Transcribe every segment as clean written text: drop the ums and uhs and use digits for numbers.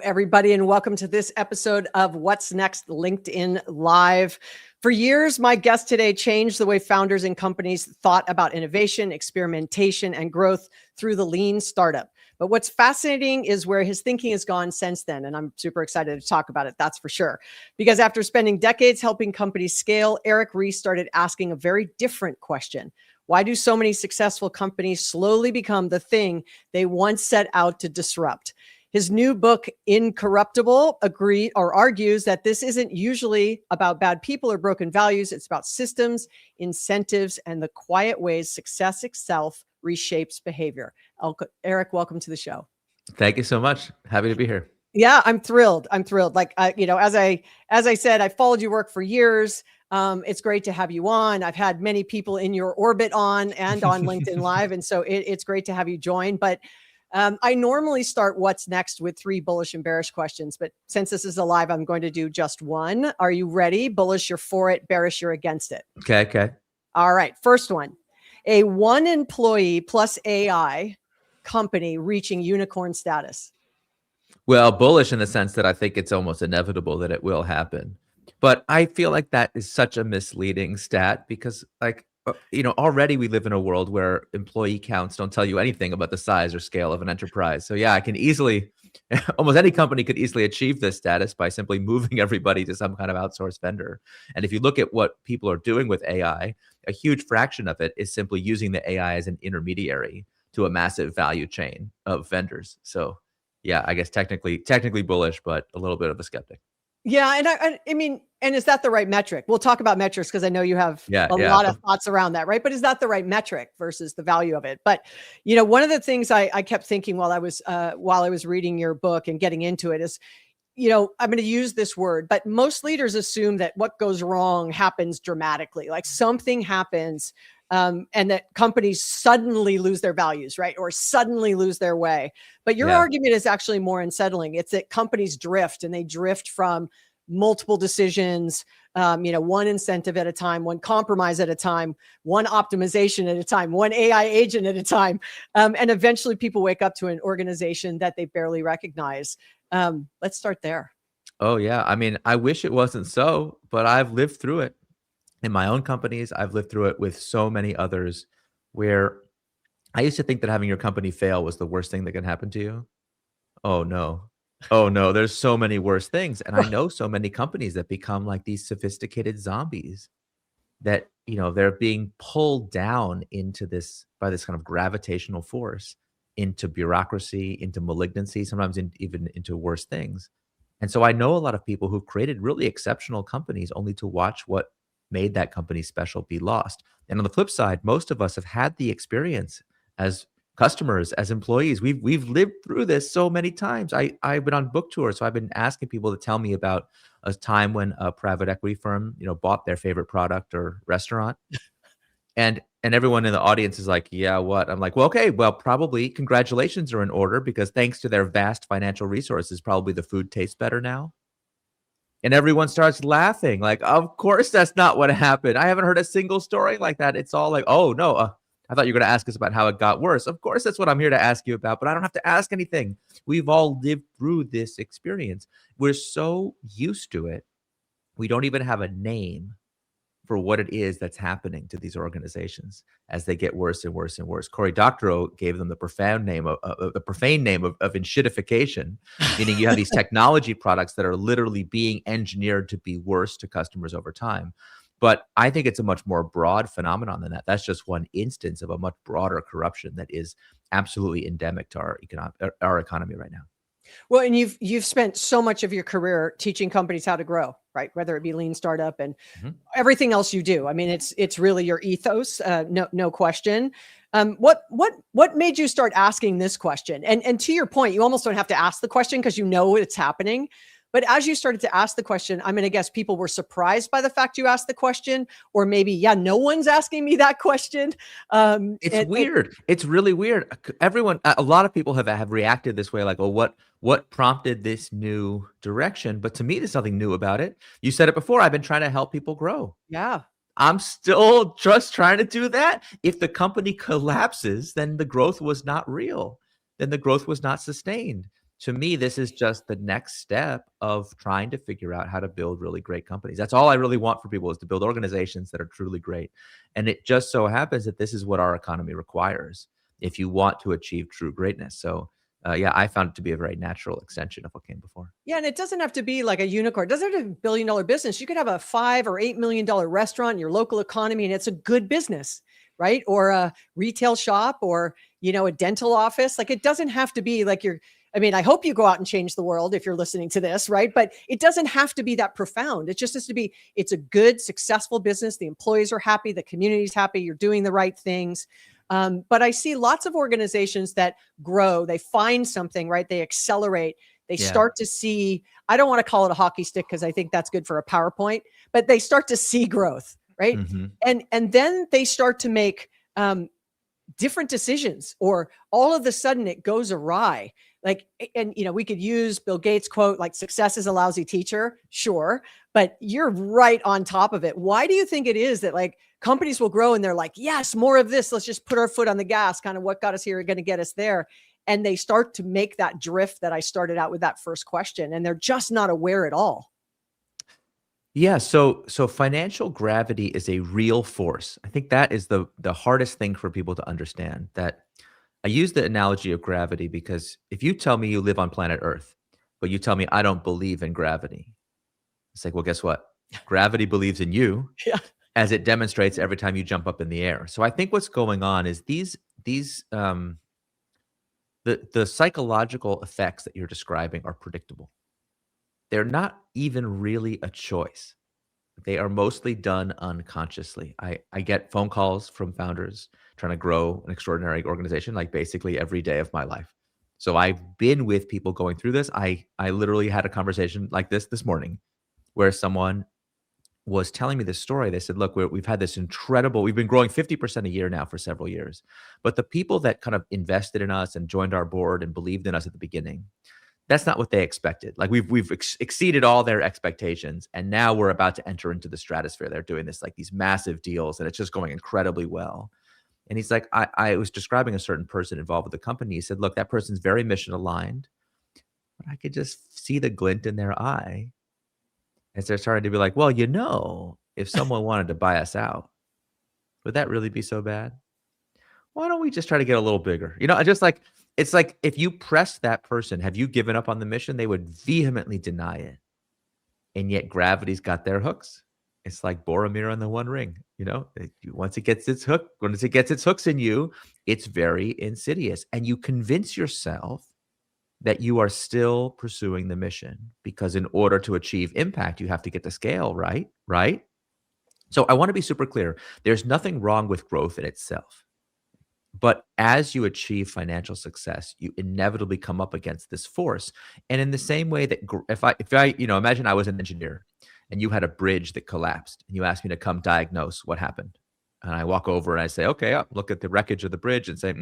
everybody, and welcome to this episode of What's Next LinkedIn Live. For years, my guest today changed the way founders and companies thought about innovation, experimentation, and growth through the lean startup. But what's fascinating is where his thinking has gone since then, and I'm super excited to talk about it, that's for sure. Because after spending decades helping companies scale, Eric Ries started asking a very different question. Why do so many successful companies slowly become the thing they once set out to disrupt? His new book, Incorruptible, argues that this isn't usually about bad people or broken values. It's about systems, incentives, and the quiet ways success itself reshapes behavior. Eric, welcome to the show. Thank you so much. Happy to be here. Yeah, I'm thrilled. Like, as I said, I followed your work for years. It's great to have you on. I've had many people in your orbit on LinkedIn Live. And so it's great to have you join. But I normally start What's Next with 3 bullish and bearish questions. But since this is a live, I'm going to do just one. Are you ready? Bullish, you're for it. Bearish, you're against it. Okay. All right. First one, a 1 employee plus AI company reaching unicorn status. Well, bullish in the sense that I think it's almost inevitable that it will happen. But I feel like that is such a misleading stat because already we live in a world where employee counts don't tell you anything about the size or scale of an enterprise. So yeah, I can easily, almost any company could easily achieve this status by simply moving everybody to some kind of outsourced vendor. And if you look at what people are doing with AI, a huge fraction of it is simply using the AI as an intermediary to a massive value chain of vendors. So yeah, I guess technically bullish, but a little bit of a skeptic. Yeah. And I mean, and is that the right metric? We'll talk about metrics because I know you have a lot of thoughts around that, right? But is that the right metric versus the value of it? But, one of the things I kept thinking while I was reading your book and getting into it is, I'm going to use this word, but most leaders assume that what goes wrong happens dramatically, like something happens and that companies suddenly lose their values, right? Or suddenly lose their way. But your argument is actually more unsettling. It's that companies drift and they drift from multiple decisions, one incentive at a time, one compromise at a time, one optimization at a time, one AI agent at a time. And eventually people wake up to an organization that they barely recognize. Let's start there. Oh yeah. I mean, I wish it wasn't so, but I've lived through it. In my own companies, I've lived through it with so many others where I used to think that having your company fail was the worst thing that can happen to you. Oh no. There's so many worse things. And I know so many companies that become like these sophisticated zombies that, they're being pulled down into this by this kind of gravitational force into bureaucracy, into malignancy, sometimes even into worse things. And so I know a lot of people who've created really exceptional companies only to watch what made that company special be lost. And on the flip side, most of us have had the experience as customers, as employees. We've lived through this so many times. I've been on book tour, so I've been asking people to tell me about a time when a private equity firm, bought their favorite product or restaurant. And everyone in the audience is like, yeah, what? I'm like, well, okay, well, probably congratulations are in order because thanks to their vast financial resources, probably the food tastes better now. And everyone starts laughing. Like, of course, that's not what happened. I haven't heard a single story like that. It's all like, oh, no, I thought you were going to ask us about how it got worse. Of course, that's what I'm here to ask you about, but I don't have to ask anything. We've all lived through this experience. We're so used to it. We don't even have a name for what it is that's happening to these organizations as they get worse and worse and worse. Cory Doctorow gave them the profane name of enshittification, meaning you have these technology products that are literally being engineered to be worse to customers over time. But I think it's a much more broad phenomenon than that. That's just one instance of a much broader corruption that is absolutely endemic to our economy right now. Well, and you've spent so much of your career teaching companies how to grow, right? Whether it be lean startup and everything else you do. I mean, it's really your ethos, no question. What made you start asking this question? And to your point, you almost don't have to ask the question because you know it's happening. But as you started to ask the question, I'm going to guess people were surprised by the fact you asked the question, or maybe, no one's asking me that question. It's weird. It's really weird. A lot of people have reacted this way, like, well, what prompted this new direction? But to me, there's nothing new about it. You said it before. I've been trying to help people grow. Yeah. I'm still just trying to do that. If the company collapses, then the growth was not real. Then the growth was not sustained. to me, this is just the next step of trying to figure out how to build really great companies. That's all I really want for people, is to build organizations that are truly great. And it just so happens that this is what our economy requires if you want to achieve true greatness. So yeah, I found it to be a very natural extension of what came before. Yeah, and it doesn't have to be like a unicorn. It doesn't have to be a billion-dollar business. You could have a $5 or $8 million restaurant in your local economy, and it's a good business, right? Or a retail shop, or a dental office. Like, it doesn't have to be like I hope you go out and change the world if you're listening to this, right? But it doesn't have to be that profound. It just has to be, it's a good, successful business. The employees are happy, the community's happy, you're doing the right things. But I see lots of organizations that grow, they find something, right? They accelerate. They start to see, I don't want to call it a hockey stick because I think that's good for a PowerPoint, but they start to see growth, right? And then they start to make different decisions, or all of a sudden it goes awry. Like, and we could use Bill Gates' quote, like, success is a lousy teacher. Sure. But you're right on top of it. Why do you think it is that, like, companies will grow and they're like, yes, more of this, let's just put our foot on the gas, kind of what got us here are going to get us there. And they start to make that drift that I started out with that first question, and they're just not aware at all. Yeah, so financial gravity is a real force. I think that is the hardest thing for people to understand. That I use the analogy of gravity because if you tell me you live on planet Earth, but you tell me I don't believe in gravity, it's like, well, guess what? Gravity believes in you, as it demonstrates every time you jump up in the air. So I think what's going on is the psychological effects that you're describing are predictable. They're not even really a choice. They are mostly done unconsciously. I get phone calls from founders trying to grow an extraordinary organization, like, basically every day of my life. So I've been with people going through this. I literally had a conversation like this morning, where someone was telling me this story. They said, look, we've had this incredible, we've been growing 50% a year now for several years. But the people that kind of invested in us and joined our board and believed in us at the beginning, that's not what they expected. Like, we've exceeded all their expectations, and now we're about to enter into the stratosphere. They're doing this, like, these massive deals, and it's just going incredibly well. And he's like, I was describing a certain person involved with the company. He said, look, that person's very mission aligned, but I could just see the glint in their eye. And so they're starting to be like, well, if someone wanted to buy us out, would that really be so bad? Why don't we just try to get a little bigger? Just like, it's like, if you press that person, have you given up on the mission? They would vehemently deny it. And yet gravity's got their hooks. It's like Boromir on the One Ring. Once it gets its hooks in you, it's very insidious. And you convince yourself that you are still pursuing the mission, because in order to achieve impact, you have to get to scale, right? Right? So I want to be super clear. There's nothing wrong with growth in itself. But as you achieve financial success, you inevitably come up against this force. And in the same way that if I imagine I was an engineer and you had a bridge that collapsed and you asked me to come diagnose what happened. And I walk over and I say, okay, look at the wreckage of the bridge and say,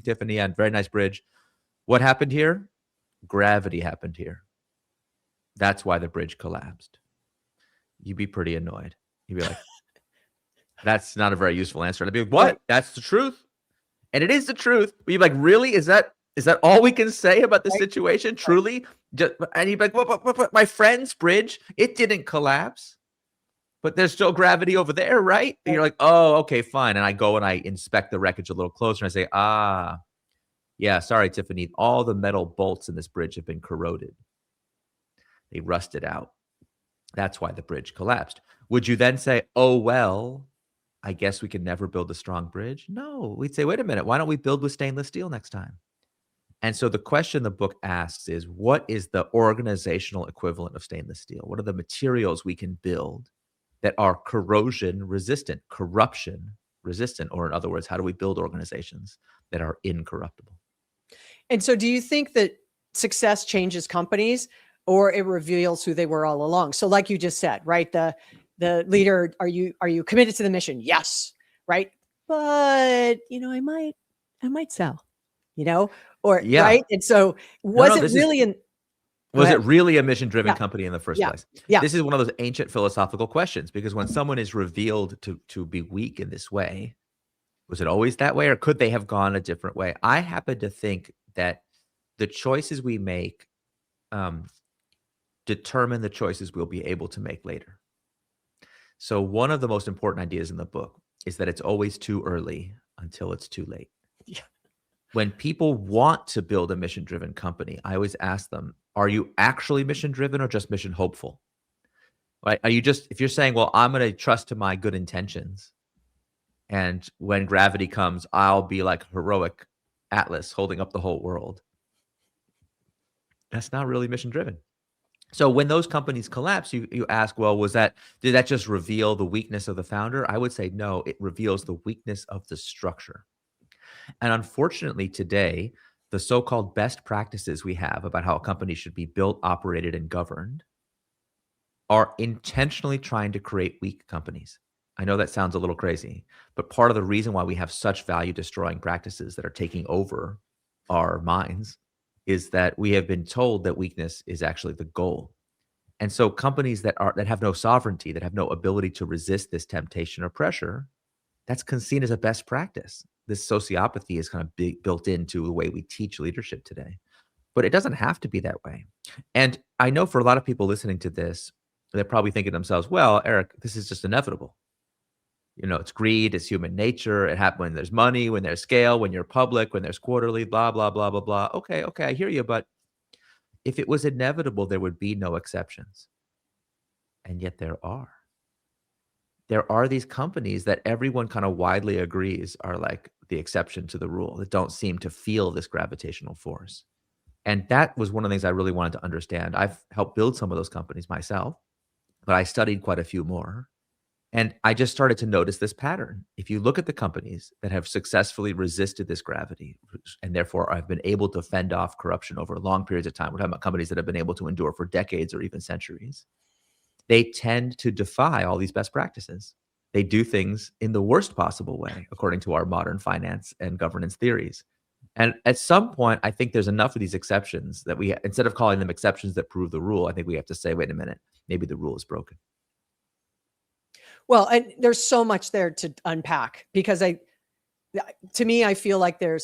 Tiffany, and very nice bridge. What happened here? Gravity happened here. That's why the bridge collapsed. You'd be pretty annoyed. You'd be like, that's not a very useful answer. And I'd be like, what? That's the truth. And it is the truth. But you're like, really? Is that all we can say about the situation? Truly? And you'd be like, what, my friend's bridge, it didn't collapse, but there's still gravity over there, right? And you're like, oh, okay, fine. And I go and I inspect the wreckage a little closer and I say, yeah, sorry, Tiffany, all the metal bolts in this bridge have been corroded. They rusted out. That's why the bridge collapsed. Would you then say, oh, well, I guess we can never build a strong bridge? No, we'd say, wait a minute, why don't we build with stainless steel next time? And so the question the book asks is, what is the organizational equivalent of stainless steel? What are the materials we can build that are corrosion resistant, corruption resistant? Or in other words, how do we build organizations that are incorruptible? And so do you think that success changes companies, or it reveals who they were all along? So like you just said, right? The leader, are you committed to the mission? Yes. Right. But, I might sell, right. And so was it really a mission-driven company in the first place? Yeah. This is one of those ancient philosophical questions, because when someone is revealed to be weak in this way, was it always that way, or could they have gone a different way? I happen to think that the choices we make determine the choices we'll be able to make later. So one of the most important ideas in the book is that it's always too early until it's too late. Yeah. When people want to build a mission-driven company, I always ask them, are you actually mission-driven or just mission hopeful? Right? Are you just, if you're saying, well, I'm going to trust to my good intentions, and when gravity comes, I'll be like heroic Atlas holding up the whole world. That's not really mission-driven. So when those companies collapse, you ask, well, did that just reveal the weakness of the founder? I would say no, it reveals the weakness of the structure. And unfortunately today, the so-called best practices we have about how a company should be built, operated, and governed are intentionally trying to create weak companies. I know that sounds a little crazy, but part of the reason why we have such value-destroying practices that are taking over our minds is that we have been told that weakness is actually the goal. And so companies that have no sovereignty, that have no ability to resist this temptation or pressure, that's seen as a best practice. This sociopathy is kind of built into the way we teach leadership today. But it doesn't have to be that way. And I know for a lot of people listening to this, they're probably thinking to themselves, well, Eric, this is just inevitable. It's greed, it's human nature. It happens when there's money, when there's scale, when you're public, when there's quarterly, blah, blah, blah, blah, blah. Okay, I hear you. But if it was inevitable, there would be no exceptions. And yet there are. There are these companies that everyone kind of widely agrees are like the exception to the rule, that don't seem to feel this gravitational force. And that was one of the things I really wanted to understand. I've helped build some of those companies myself, but I studied quite a few more. And I just started to notice this pattern. If you look at the companies that have successfully resisted this gravity and therefore have been able to fend off corruption over long periods of time, we're talking about companies that have been able to endure for decades or even centuries, they tend to defy all these best practices. They do things in the worst possible way, according to our modern finance and governance theories. And at some point, I think there's enough of these exceptions that we, instead of calling them exceptions that prove the rule, I think we have to say, wait a minute, maybe the rule is broken. Well, and there's so much there to unpack because to me, I feel like I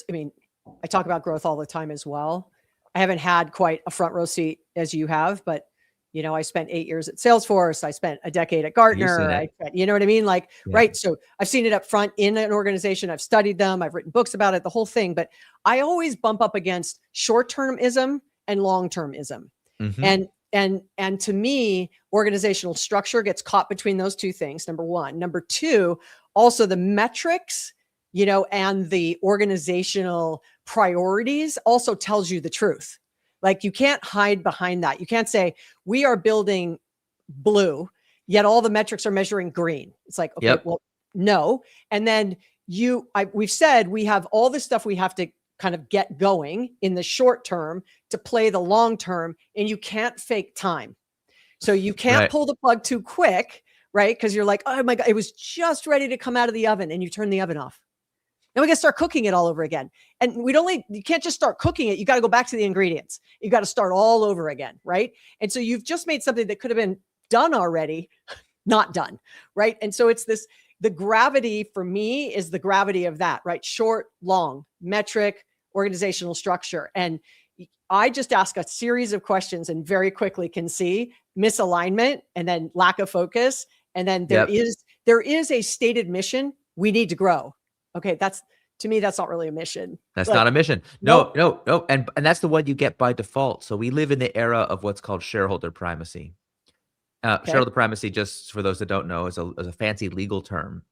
talk about growth all the time as well. I haven't had quite a front row seat as you have, but I spent 8 years at Salesforce. I spent a decade at Gartner. You know what I mean? Like, yeah. Right. So I've seen it up front in an organization. I've studied them. I've written books about it, the whole thing. But I always bump up against short-termism and long-termism. Mm-hmm. And to me, organizational structure gets caught between those two things. Number one. Number two, also the metrics, and the organizational priorities also tells you the truth. Like you can't hide behind that. You can't say we are building blue, yet all the metrics are measuring green. It's like, okay, yep. Well, no. And then we've said we have all this stuff we have to kind of get going in the short term to play the long term, and you can't fake time. So you can't pull the plug too quick, right? Because you're like, oh my God, it was just ready to come out of the oven, and you turn the oven off. Now we got to start cooking it all over again. And you can't just start cooking it. You got to go back to the ingredients. You got to start all over again. Right. And so you've just made something that could have been done already, not done. Right. And so the gravity for me is the gravity of that, right? Short, long, metric, organizational structure. And I just ask a series of questions and very quickly can see misalignment and then lack of focus. And then there is a stated mission. We need to grow. Okay, to me, that's not really a mission. That's not a mission. No. And that's the one you get by default. So we live in the era of what's called shareholder primacy. Shareholder primacy, just for those that don't know, is a fancy legal term.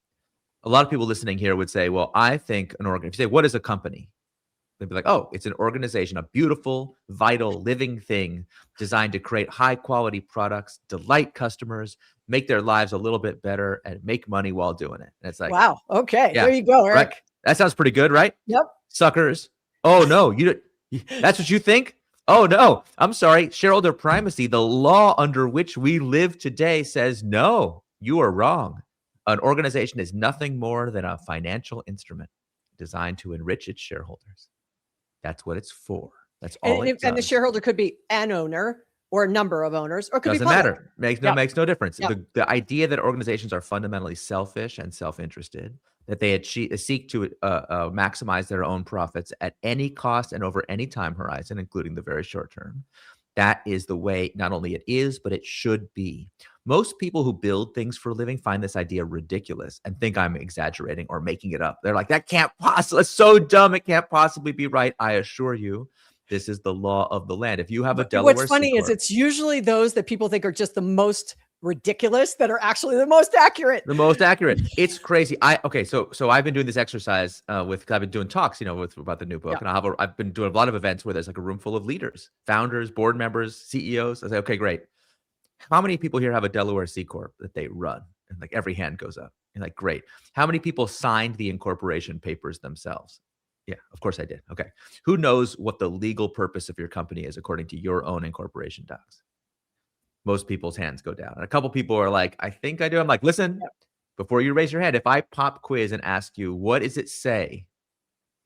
A lot of people listening here would say, well, I think if you say, what is a company? They'd be like, oh, it's an organization, a beautiful, vital, living thing designed to create high quality products, delight customers, make their lives a little bit better, and make money while doing it. And it's like, wow, okay, there you go, Eric. Right? That sounds pretty good, right? Yep. Suckers. Oh no, that's what you think? Oh no, I'm sorry. Shareholder primacy, the law under which we live today says, no, you are wrong. An organization is nothing more than a financial instrument designed to enrich its shareholders. That's what it's for. That's all it does. And the shareholder could be an owner or a number of owners, or it could Doesn't be matter. Makes no difference. Yep. The idea that organizations are fundamentally selfish and self-interested, that they seek to maximize their own profits at any cost and over any time horizon, including the very short term. That is the way not only it is, but it should be. Most people who build things for a living find this idea ridiculous and think I'm exaggerating or making it up. They're like, that can't possibly, it's so dumb, it can't possibly be right. I assure you, this is the law of the land. If you have a Delaware what's funny C Corp, is it's usually those that people think are just the most ridiculous that are actually the most accurate. The most accurate. It's crazy. So I've been doing this exercise I've been doing talks, about the new book, and I've been doing a lot of events where there's like a room full of leaders, founders, board members, CEOs. I say, okay, great. How many people here have a Delaware C Corp that they run? And like every hand goes up. And like, great. How many people signed the incorporation papers themselves? Yeah, of course I did. Okay. Who knows what the legal purpose of your company is according to your own incorporation docs? Most people's hands go down. And a couple people are like, I think I do. I'm like, listen, before you raise your hand, if I pop quiz and ask you, what does it say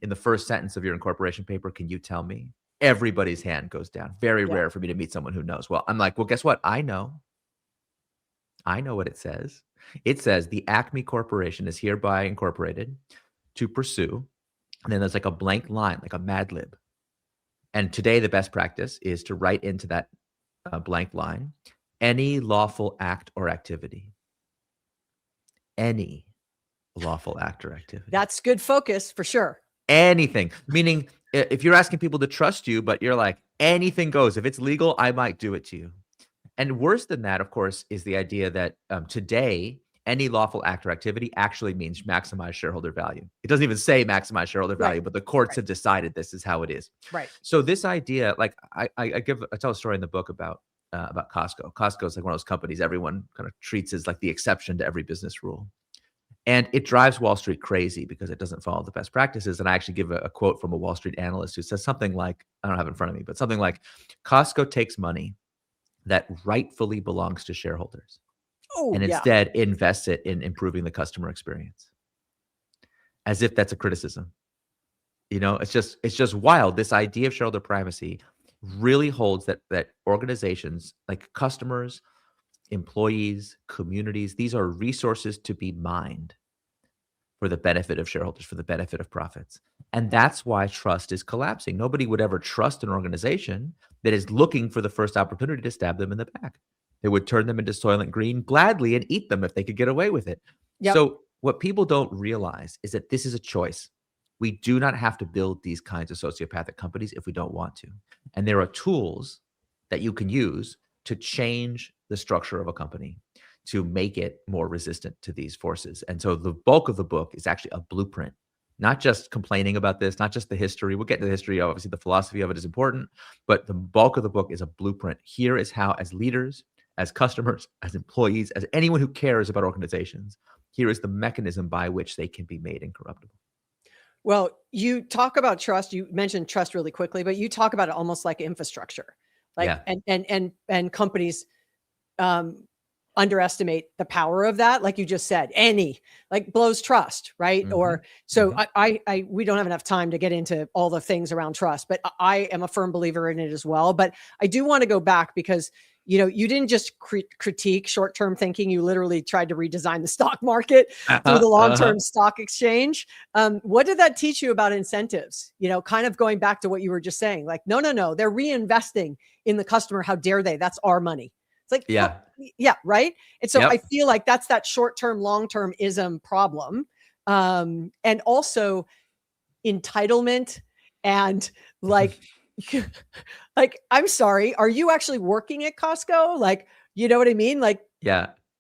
in the first sentence of your incorporation paper? Can you tell me? Everybody's hand goes down. Very rare for me to meet someone who knows. Well, I'm like, well, guess what? I know what it says. It says the Acme Corporation is hereby incorporated to pursue. And then there's like a blank line, like a Mad Lib. And today the best practice is to write into that blank line, any lawful act or activity. Any lawful act or activity. That's good focus for sure. Anything. Meaning, if you're asking people to trust you, but you're like, anything goes. If it's legal, I might do it to you. And worse than that, of course, is the idea that today, any lawful act or activity actually means maximize shareholder value. It doesn't even say maximize shareholder value, but the courts have decided this is how it is. Right. So this idea, like I tell a story in the book about Costco. Costco is like one of those companies everyone kind of treats as like the exception to every business rule. And it drives Wall Street crazy because it doesn't follow the best practices. And I actually give a quote from a Wall Street analyst who says something like, I don't have it in front of me, but something like, Costco takes money that rightfully belongs to shareholders and instead invests it in improving the customer experience. As if that's a criticism. It's just wild. This idea of shareholder primacy really holds that organizations like customers, employees, communities, these are resources to be mined for the benefit of shareholders, for the benefit of profits. And that's why trust is collapsing. Nobody would ever trust an organization that is looking for the first opportunity to stab them in the back. They would turn them into Soylent Green gladly and eat them if they could get away with it. So what people don't realize is that this is a choice. We do not have to build these kinds of sociopathic companies if we don't want to. And there are tools that you can use to change the structure of a company to make it more resistant to these forces. And so the bulk of the book is actually a blueprint, not just complaining about this, not just the history. We'll get to the history. Obviously, the philosophy of it is important, but the bulk of the book is a blueprint. Here is how, as leaders, as customers, as employees, as anyone who cares about organizations, here is the mechanism by which they can be made incorruptible. Well, you talk about trust. You mentioned trust really quickly, but you talk about it almost like infrastructure, like and companies underestimate the power of that. Like you just said, like blows trust, right? Or so we don't have enough time to get into all the things around trust, but I am a firm believer in it as well. But I do want to go back because you didn't just critique short-term thinking. You literally tried to redesign the stock market through the long-term stock exchange. What did that teach you about incentives? Kind of going back to what you were just saying, like, no, they're reinvesting in the customer. How dare they? That's our money. It's like, right. And so I feel like that's that short-term, long-term ism problem. And also entitlement and like, like, I'm sorry, are you actually working at Costco? Like, you know what I mean? Like,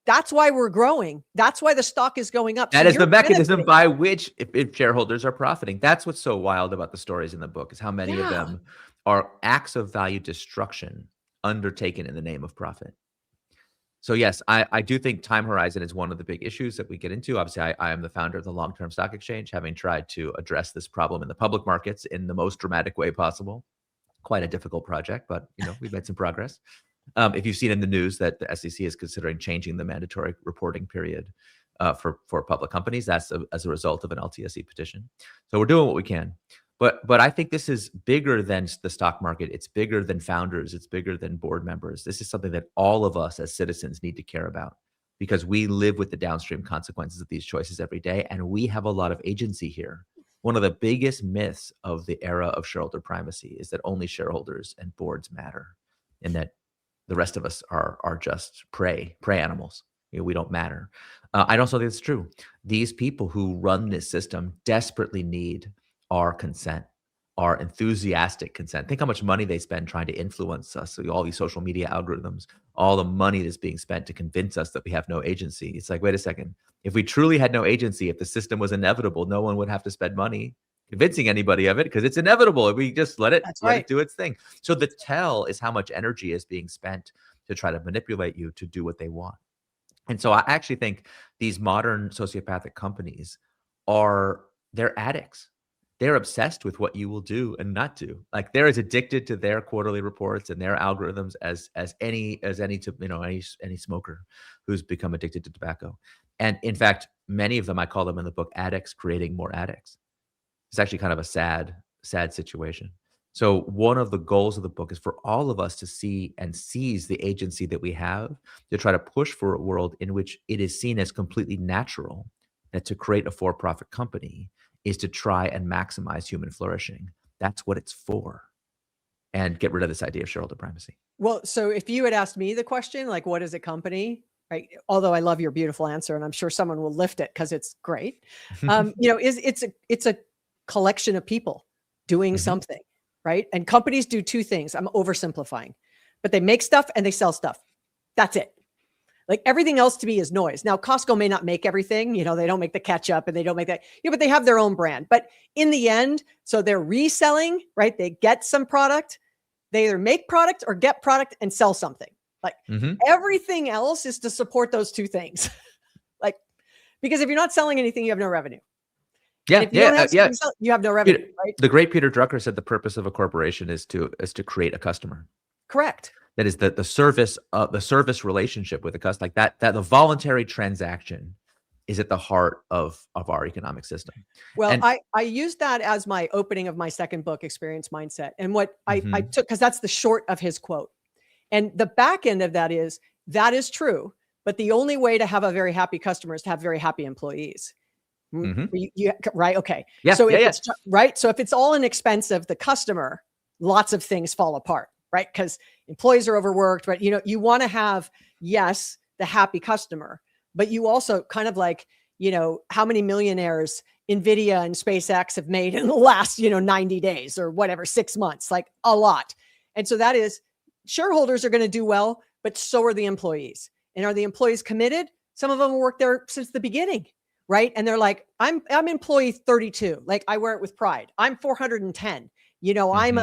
that's why we're growing. That's why the stock is going up. That is the mechanism by which if shareholders are profiting. That's what's so wild about the stories in the book is how many of them are acts of value destruction undertaken in the name of profit. So yes, I do think time horizon is one of the big issues that we get into. Obviously, I am the founder of the long-term stock exchange, having tried to address this problem in the public markets in the most dramatic way possible. Quite a difficult project, but we've made some progress. If you've seen in the news that the SEC is considering changing the mandatory reporting period for public companies, that's as a result of an LTSE petition. So we're doing what we can. But I think this is bigger than the stock market. It's bigger than founders. It's bigger than board members. This is something that all of us as citizens need to care about. because we live with the downstream consequences of these choices every day, and we have a lot of agency here. One of the biggest myths of the era of shareholder primacy is that only shareholders and boards matter, and that the rest of us are just prey animals. We don't matter. I don't think it's true. These people who run this system desperately need our consent, our enthusiastic consent. Think how much money they spend trying to influence us. So all these social media algorithms, all the money that's being spent to convince us that we have no agency. It's like, wait a second. If we truly had no agency, if the system was inevitable, no one would have to spend money convincing anybody of it because it's inevitable. We just let it do its thing. So the tell is how much energy is being spent to try to manipulate you to do what they want. And so I actually think these modern sociopathic companies they're addicts. They're obsessed with what you will do and not do. Like they're as addicted to their quarterly reports and their algorithms as any smoker who's become addicted to tobacco. And in fact, many of them, I call them in the book, addicts creating more addicts. It's actually kind of a sad situation. So one of the goals of the book is for all of us to see and seize the agency that we have to try to push for a world in which it is seen as completely natural that to create a for-profit company is to try and maximize human flourishing. That's what it's for. And get rid of this idea of shareholder primacy. Well, so if you had asked me the question, like, what is a company? Right. Although I love your beautiful answer, and I'm sure someone will lift it because it's great. It's a collection of people doing something, right? And companies do two things. I'm oversimplifying, but they make stuff and they sell stuff. That's it. Like everything else to me is noise. Now, Costco may not make everything, they don't make the ketchup and they don't make that, but they have their own brand. But in the end, so they're reselling, right? They get some product. They either make product or get product and sell something. Like everything else is to support those two things. Like, because if you're not selling anything, you have no revenue. Yeah, and if you don't have something to sell, you have no revenue, right? The great Peter Drucker said the purpose of a corporation is to create a customer. Correct. That is the service relationship with the customer, like that the voluntary transaction is at the heart of our economic system. Well, I used that as my opening of my second book, Experience Mindset. And what I took, because that's the short of his quote. And the back end of that is true, but the only way to have a very happy customer is to have very happy employees. Right? Okay. Yeah, so if it's right. So if it's all inexpensive, the customer, lots of things fall apart, right? Because employees are overworked, right? You want to have, yes, the happy customer, but you also kind of like, how many millionaires NVIDIA and SpaceX have made in the last, 90 days or whatever, 6 months, like a lot. And so that is, shareholders are going to do well, but so are the employees. And are the employees committed? Some of them will work there since the beginning, right? And they're like, I'm employee 32. Like I wear it with pride. I'm 410. I'm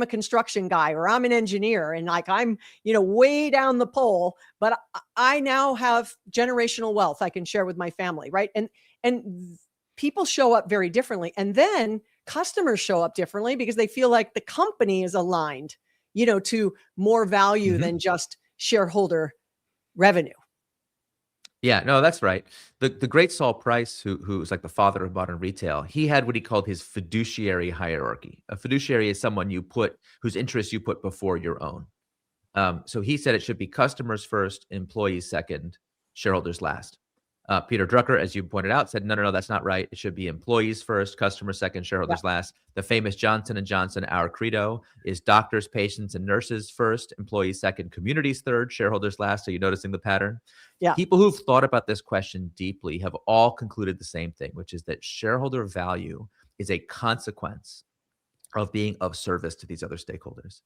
a construction guy or I'm an engineer and like I'm, way down the pole, but I now have generational wealth I can share with my family, right? And people show up very differently. And then customers show up differently because they feel like the company is aligned, to more value than just shareholder revenue. Yeah, no, that's right. The great Saul Price, who was like the father of modern retail, he had what he called his fiduciary hierarchy. A fiduciary is someone whose interests you put before your own. So he said it should be customers first, employees second, shareholders last. Peter Drucker, as you pointed out, said, no, that's not right. It should be employees first, customers second, shareholders last. The famous Johnson & Johnson, our credo is doctors, patients, and nurses first, employees second, communities third, shareholders last. Are you noticing the pattern? Yeah. People who've thought about this question deeply have all concluded the same thing, which is that shareholder value is a consequence of being of service to these other stakeholders.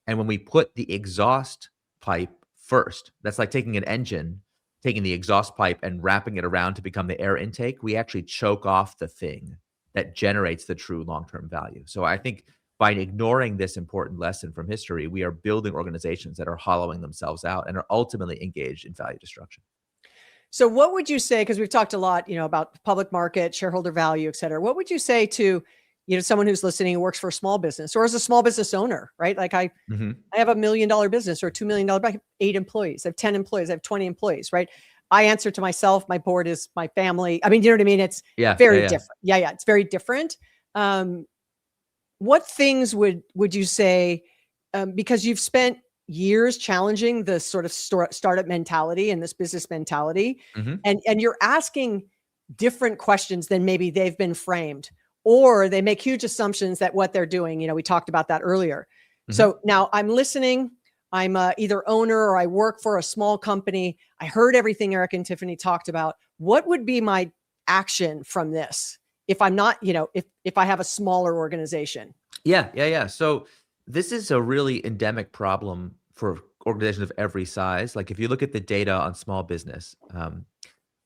And when we put the exhaust pipe first, that's like taking an engine, taking the exhaust pipe and wrapping it around to become the air intake, we actually choke off the thing that generates the true long-term value. So I think by ignoring this important lesson from history, we are building organizations that are hollowing themselves out and are ultimately engaged in value destruction. So what would you say, because we've talked a lot, about public market, shareholder value, et cetera. What would you say to, someone who's listening who works for a small business or as a small business owner, right? Like I have $1 million business or $2 million, I have 8 employees, I have 10 employees, I have 20 employees, right? I answer to myself, my board is my family. I mean, you know what I mean? It's very different. Yeah. It's very different. What things would you say, because you've spent, years challenging the sort of startup mentality and this business mentality. And you're asking different questions than maybe they've been framed, or they make huge assumptions that what they're doing, we talked about that earlier. So now I'm listening. I'm either owner or I work for a small company. I heard everything Eric and Tiffany talked about. What would be my action from this if I'm not, if I have a smaller organization? Yeah. So this is a really endemic problem for organizations of every size. Like if you look at the data on small business,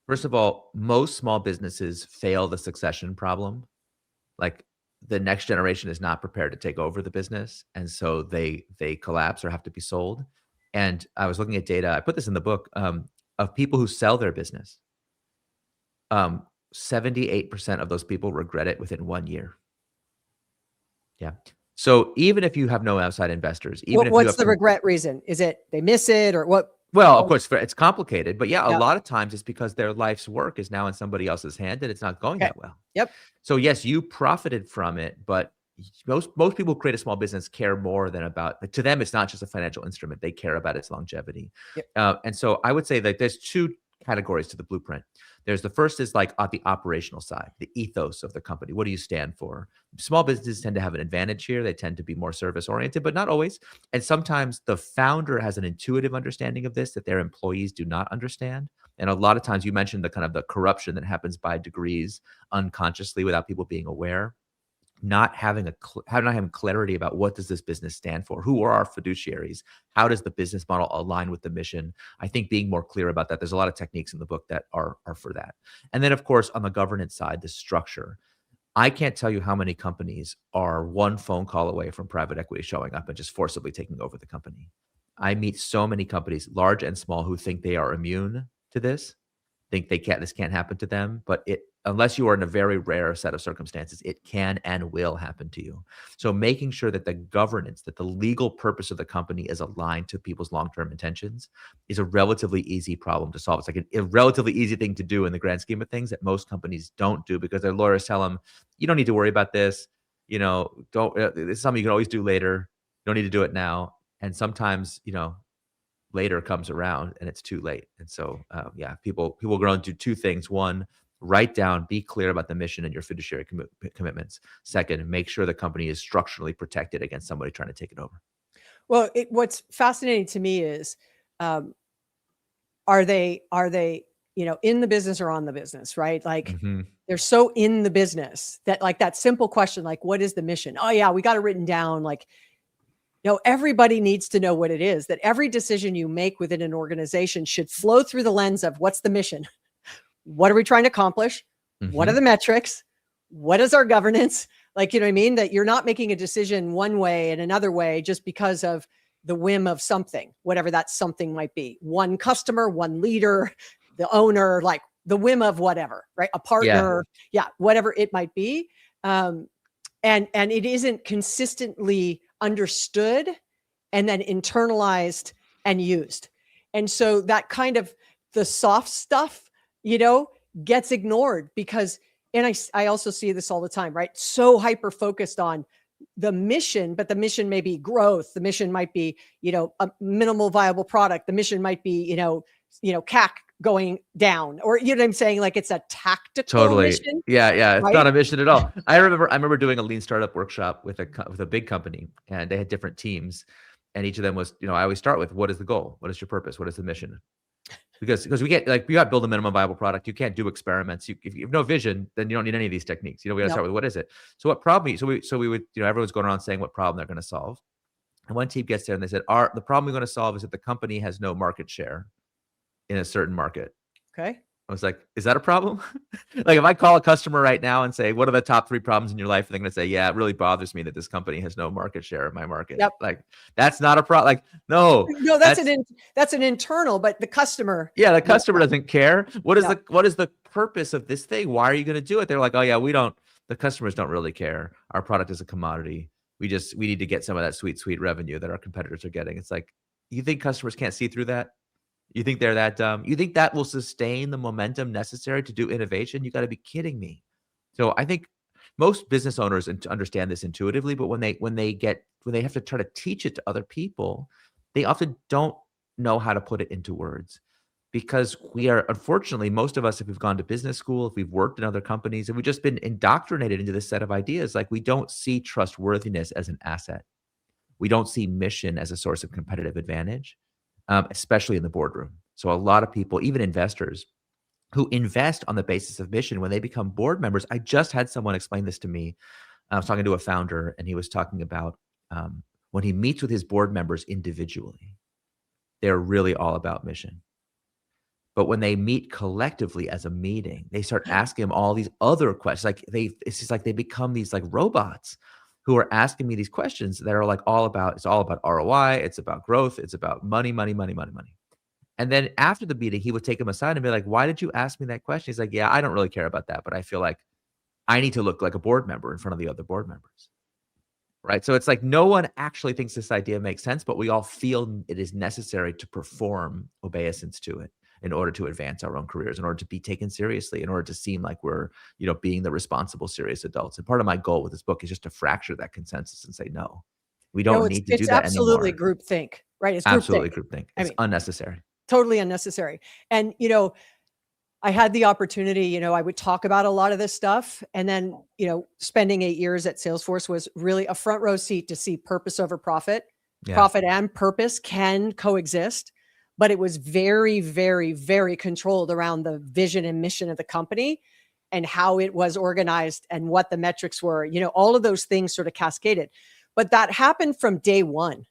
first of all, most small businesses fail the succession problem. Like the next generation is not prepared to take over the business, and so they collapse or have to be sold. And I was looking at data, I put this in the book, of people who sell their business. 78% of those people regret it within 1 year. Yeah. So even if you have no outside investors, even if you What's have the regret reason? Is it they miss it or what? Well, of course, it's complicated, but yeah, a Yeah. lot of times it's because their life's work is now in somebody else's hand and it's not going Okay. that well. Yep. So yes, you profited from it, but most people who create a small business care more than about, like, to them, it's not just a financial instrument. They care about its longevity. Yep. And so I would say that there's two categories to the blueprint. There's the first is like on the operational side, the ethos of the company. What do you stand for? Small businesses tend to have an advantage here. They tend to be more service oriented, but not always. And sometimes the founder has an intuitive understanding of this that their employees do not understand. And a lot of times you mentioned the kind of the corruption that happens by degrees unconsciously without people being aware. Not having clarity about what does this business stand for? Who are our fiduciaries? How does the business model align with the mission? I think being more clear about that, there's a lot of techniques in the book that are for that. And then of course, on the governance side, the structure. I can't tell you how many companies are one phone call away from private equity showing up and just forcibly taking over the company. I meet so many companies, large and small, who think they are immune to this, think this can't happen to them, but unless you are in a very rare set of circumstances, it can and will happen to you. So making sure that the governance, that the legal purpose of the company is aligned to people's long-term intentions is a relatively easy problem to solve. It's like a relatively easy thing to do in the grand scheme of things that most companies don't do because their lawyers tell them, you don't need to worry about this. Don't, it's something you can always do later. You don't need to do it now. And sometimes, later comes around and it's too late. And so, people go on to do two things. One, write down, be clear about the mission and your fiduciary commitments. Second, make sure the company is structurally protected against somebody trying to take it over. Well, what's fascinating to me is, are they, in the business or on the business, right? Like they're so in the business that like that simple question, like, what is the mission? Oh yeah, we got it written down. Like, everybody needs to know what it is, that every decision you make within an organization should flow through the lens of what's the mission? What are we trying to accomplish? What are the metrics? What is our governance? Like, you know what I mean? That you're not making a decision one way and another way just because of the whim of something, whatever that something might be. One customer, one leader, the owner, like the whim of whatever, right? A partner, whatever it might be. And it isn't consistently understood and then internalized and used. And so that kind of the soft stuff, gets ignored because, and I also see this all the time, right? So hyper focused on the mission, but the mission may be growth. The mission might be, a minimal viable product. The mission might be, CAC going down, or what I'm saying? Like it's a tactical mission. Yeah. It's right? not a mission at all. I remember doing a lean startup workshop with a big company, and they had different teams, and each of them was, I always start with, what is the goal? What is your purpose? What is the mission? Because we can't, like, we got to build a minimum viable product. You can't do experiments. If you have no vision, then you don't need any of these techniques. We got to start with, what is it? So what problem? So we would, everyone's going around saying what problem they're going to solve. And one team gets there and they said, the problem we're going to solve is that the company has no market share in a certain market. Okay. I was like, is that a problem? Like if I call a customer right now and say, what are the top 3 problems in your life? They're going to say, yeah, it really bothers me that this company has no market share in my market. Yep. Like that's not a problem. Like, no, that's an internal, but the customer. Yeah. The customer doesn't care. What is the purpose of this thing? Why are you going to do it? They're like, oh yeah, the customers don't really care. Our product is a commodity. We need to get some of that sweet revenue that our competitors are getting. It's like, you think customers can't see through that? You think they're that dumb? You think that will sustain the momentum necessary to do innovation? You got to be kidding me. So I think most business owners understand this intuitively, but when they have to try to teach it to other people, they often don't know how to put it into words, because we are, unfortunately, most of us, if we've gone to business school, if we've worked in other companies, and we've just been indoctrinated into this set of ideas, like we don't see trustworthiness as an asset. We don't see mission as a source of competitive advantage, especially in the boardroom. So a lot of people, even investors, who invest on the basis of mission, when they become board members, I just had someone explain this to me. I was talking to a founder, and he was talking about when he meets with his board members individually, they're really all about mission. But when they meet collectively as a meeting, they start asking him all these other questions. Like it's just like they become these like robots who are asking me these questions that are like it's all about ROI, it's about growth, it's about money, money, money, money, money. And then after the meeting, he would take him aside and be like, "Why did you ask me that question?" He's like, "Yeah, I don't really care about that, but I feel like I need to look like a board member in front of the other board members." Right? So it's like no one actually thinks this idea makes sense, but we all feel it is necessary to perform obeisance to it in order to advance our own careers, in order to be taken seriously, in order to seem like we're, being the responsible, serious adults. And part of my goal with this book is just to fracture that consensus and say, no, we don't need to do it's that absolutely anymore. groupthink, right? It's Absolutely groupthink. groupthink. It's unnecessary. Totally unnecessary. And, I had the opportunity, I would talk about a lot of this stuff. And then, spending 8 years at Salesforce was really a front row seat to see purpose over profit. Yeah. Profit and purpose can coexist, but it was very, very, very controlled around the vision and mission of the company and how it was organized and what the metrics were. All of those things sort of cascaded. But that happened from day one.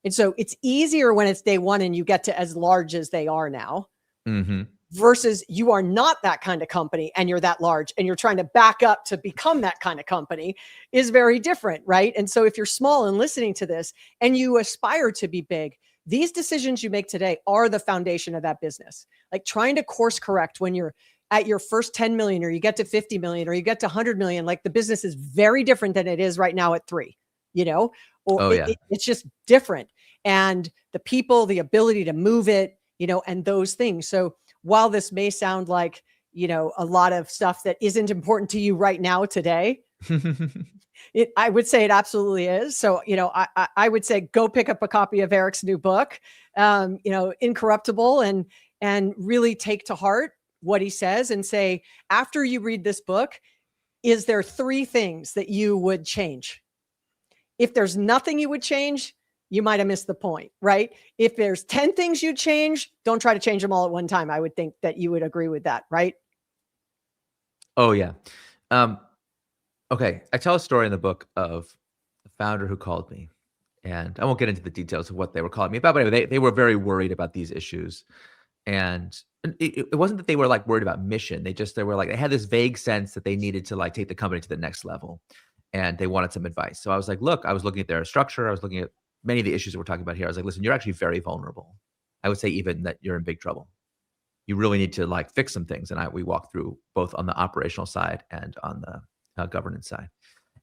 And so it's easier when it's day one and you get to as large as they are now. Mm-hmm. Versus you are not that kind of company and you're that large and you're trying to back up to become that kind of company is very different, right? And so if you're small and listening to this and you aspire to be big, these decisions you make today are the foundation of that business. Like trying to course correct when you're at your first 10 million or you get to 50 million or you get to 100 million, like the business is very different than it is right now at 3, it's just different. And the people, the ability to move it, and those things. So while this may sound like, a lot of stuff that isn't important to you right now today, I would say it absolutely is. So, I would say go pick up a copy of Eric's new book, Incorruptible, and really take to heart what he says and say, after you read this book, is there 3 things that you would change? If there's nothing you would change, you might have missed the point, right? If there's 10 things you change, don't try to change them all at one time. I would think that you would agree with that, right? Oh, yeah. Okay. I tell a story in the book of a founder who called me, and I won't get into the details of what they were calling me about, but anyway, they were very worried about these issues. And it wasn't that they were like worried about mission. They had this vague sense that they needed to like take the company to the next level, and they wanted some advice. So I was like, look, I was looking at their structure. I was looking at many of the issues that we're talking about here. I was like, listen, you're actually very vulnerable. I would say even that you're in big trouble. You really need to like fix some things. And we walked through both on the operational side and on the governance side.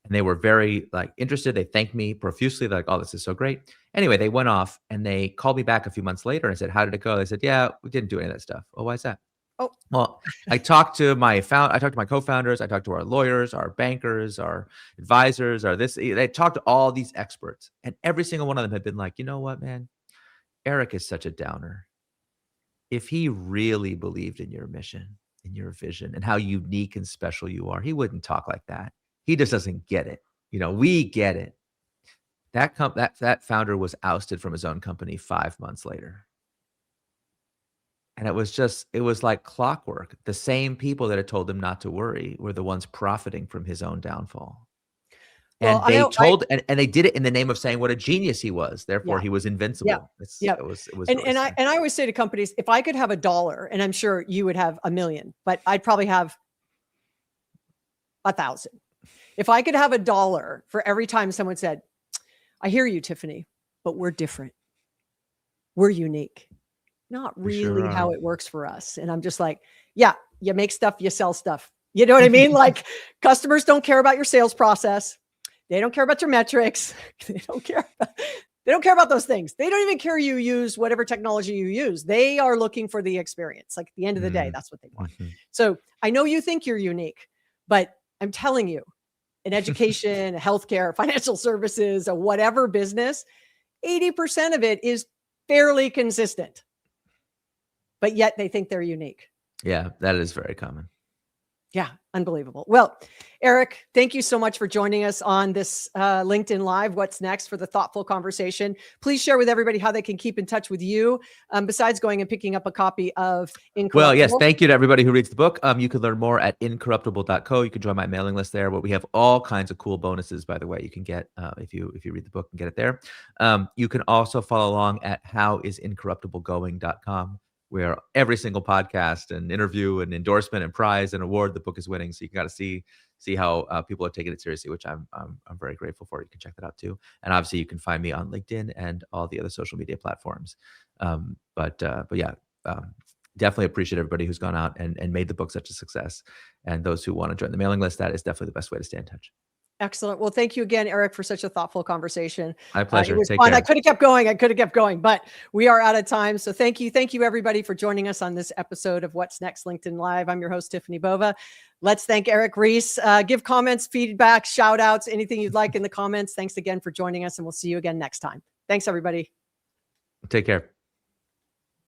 And they were very like interested. They thanked me profusely. They're like, oh, this is so great. Anyway, they went off and they called me back a few months later and said, how did it go? They said, yeah, we didn't do any of that stuff. Oh, why is that? Oh, well, I talked to my co-founders. I talked to our lawyers, our bankers, our advisors, they talked to all these experts, and every single one of them had been like, you know what, man, Eric is such a downer. If he really believed in your mission, in your vision, and how unique and special you are, he wouldn't talk like that. He just doesn't get it. We get it. That founder was ousted from his own company 5 months later. And it was like clockwork. The same people that had told him not to worry were the ones profiting from his own downfall. Well, and they did it in the name of saying what a genius he was. Therefore, he was invincible. Yeah. It was and I always say to companies, if I could have $1, and I'm sure you would have 1 million, but I'd probably have 1,000. If I could have $1 for every time someone said, I hear you, Tiffany, but we're different. We're unique. Not really how it works for us. And I'm just like, yeah, you make stuff, you sell stuff. You know what I mean? Like customers don't care about your sales process. They don't care about your metrics. They don't care about those things. They don't even care you use whatever technology you use. They are looking for the experience. Like at the end of the day, that's what they want. Mm-hmm. So I know you think you're unique, but I'm telling you, in education, healthcare, financial services, or whatever business, 80% of it is fairly consistent, but yet they think they're unique. Yeah, that is very common. Yeah, unbelievable. Well, Eric, thank you so much for joining us on this LinkedIn Live, What's Next, for the thoughtful conversation. Please share with everybody how they can keep in touch with you, besides going and picking up a copy of Incorruptible. Well, yes, thank you to everybody who reads the book. You can learn more at incorruptible.co. You can join my mailing list there, where we have all kinds of cool bonuses, by the way, you can get if you read the book and get it there. You can also follow along at howisincorruptiblegoing.com, where every single podcast and interview and endorsement and prize and award the book is winning. So you got to see how people are taking it seriously, which I'm very grateful for. You can check that out too. And obviously you can find me on LinkedIn and all the other social media platforms. But yeah, definitely appreciate everybody who's gone out and made the book such a success. And those who want to join the mailing list, that is definitely the best way to stay in touch. Excellent. Well, thank you again, Eric, for such a thoughtful conversation. My pleasure. It was fun. I could have kept going, but we are out of time. So thank you. Thank you, everybody, for joining us on this episode of What's Next LinkedIn Live. I'm your host, Tiffany Bova. Let's thank Eric Ries. Give comments, feedback, shout outs, anything you'd like in the comments. Thanks again for joining us, and we'll see you again next time. Thanks, everybody. Take care.